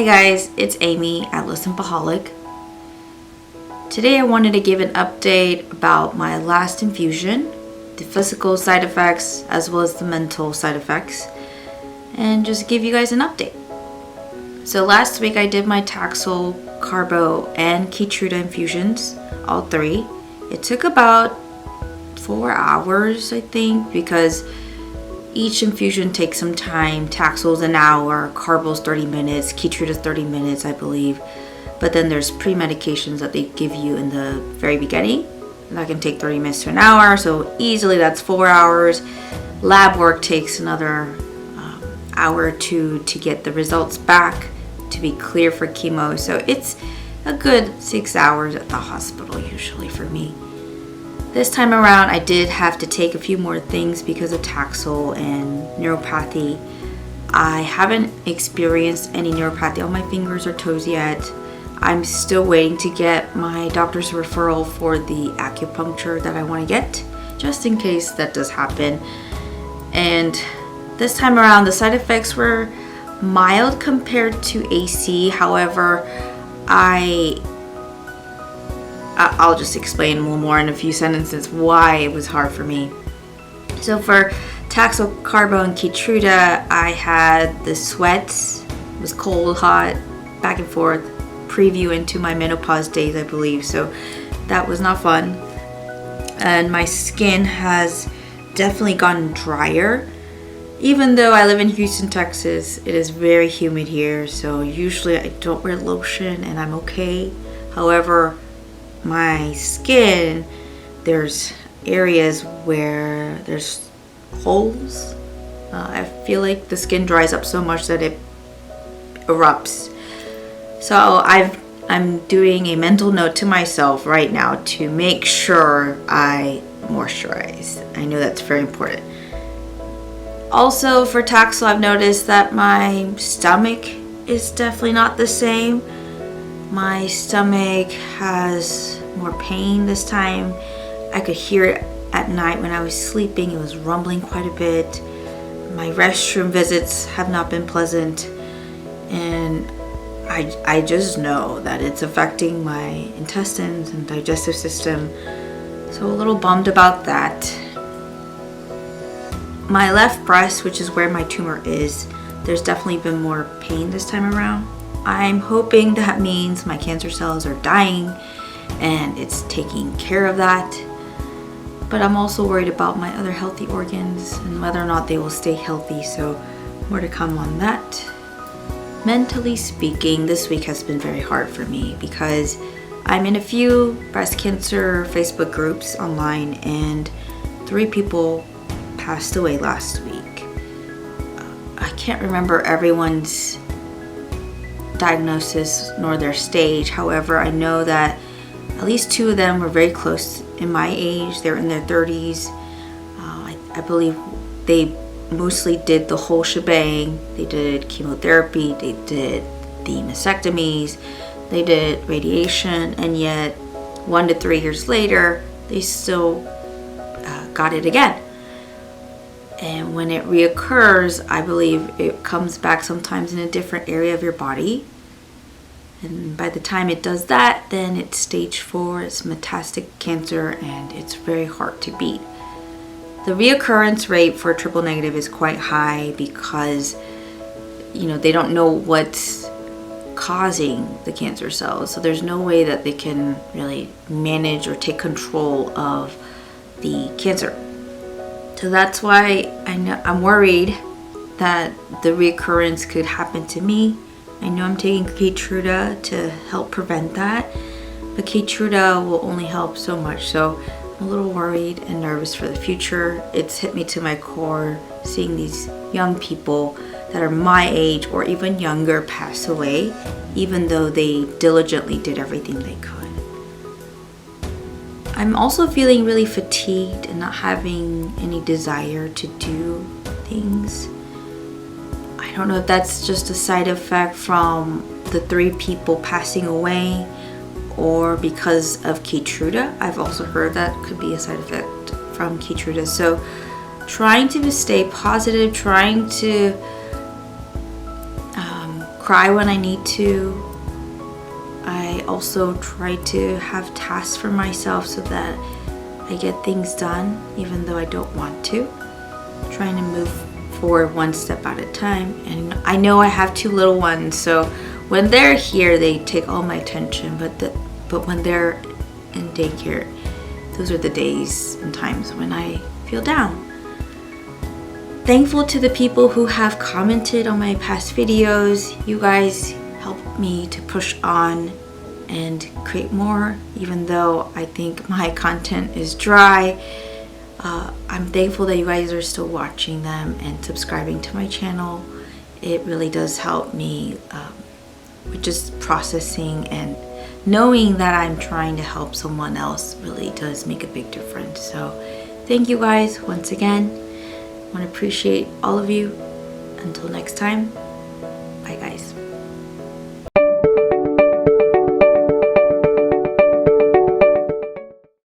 guys, it's Amy at Lesimpleholic. Today I wanted to give an update about my last infusion, the physical side effects as well as the mental side effects, and just give you guys an update. So last week I did my Taxol, Carbo, and Keytruda infusions, all three. It took about 4 hours, I think, because each infusion takes some time. Taxol's an hour, Carbo's 30 minutes, Keytruda's 30 minutes, I believe. But then there's pre-medications that they give you in the very beginning. That can take 30 minutes to an hour, so easily that's 4 hours. Lab work takes another hour or two to get the results back to be clear for chemo. So it's a good 6 hours at the hospital usually for me. This time around, I did have to take a few more things because of Taxol and neuropathy. I haven't experienced any neuropathy on my fingers or toes yet. I'm still waiting to get my doctor's referral for the acupuncture that I want to get, just in case that does happen. And this time around, the side effects were mild compared to AC. However, I'll just explain a little more in a few sentences why it was hard for me. So for Taxol, Carbo, and Keytruda, I had the sweats. It was cold, hot, back and forth, preview into my menopause days, I believe. So that was not fun. And my skin has definitely gotten drier. Even though I live in Houston, Texas, it is very humid here. So usually I don't wear lotion and I'm okay. However, my skin, there's areas where there's holes. I feel like the skin dries up so much that it erupts. So I'm doing a mental note to myself right now to make sure I moisturize. I know that's very important. Also for Taxol, I've noticed that my stomach is definitely not the same. My stomach has more pain this time. I could hear it at night when I was sleeping. It was rumbling quite a bit. My restroom visits have not been pleasant. And I just know that it's affecting my intestines and digestive system. So a little bummed about that. My left breast, which is where my tumor is, there's definitely been more pain this time around. I'm hoping that means my cancer cells are dying and it's taking care of that. But I'm also worried about my other healthy organs and whether or not they will stay healthy, so more to come on that. Mentally speaking, this week has been very hard for me because I'm in a few breast cancer Facebook groups online and 3 people passed away last week. I can't remember everyone's diagnosis nor their stage. However, I know that at least 2 of them were very close in my age. They're in their 30s. I believe they mostly did the whole shebang. They did chemotherapy, they did the mastectomies, they did radiation, and yet 1 to 3 years later they still got it again. And when it reoccurs, I believe it comes back sometimes in a different area of your body. And by the time it does that, then it's stage 4, it's metastatic cancer, and it's very hard to beat. The reoccurrence rate for triple negative is quite high because, they don't know what's causing the cancer cells. So there's no way that they can really manage or take control of the cancer. So that's why I'm worried that the reoccurrence could happen to me. I know I'm taking Keytruda to help prevent that, but Keytruda will only help so much. So I'm a little worried and nervous for the future. It's hit me to my core seeing these young people that are my age or even younger pass away, even though they diligently did everything they could. I'm also feeling really fatigued and not having any desire to do things. I don't know if that's just a side effect from the 3 people passing away or because of Keytruda. I've also heard that could be a side effect from Keytruda. So trying to stay positive, trying to cry when I need to. I also try to have tasks for myself so that I get things done even though I don't want to. Trying to move forward one step at a time. And I know I have 2 little ones, so when they're here they take all my attention, but when they're in daycare, those are the days and times when I feel down. Thankful to the people who have commented on my past videos. You guys help me to push on and create more, even though I think my content is dry. I'm thankful that you guys are still watching them and subscribing to my channel. It really does help me with just processing, and knowing that I'm trying to help someone else really does make a big difference. So thank you guys once again. I want to appreciate all of you. Until next time,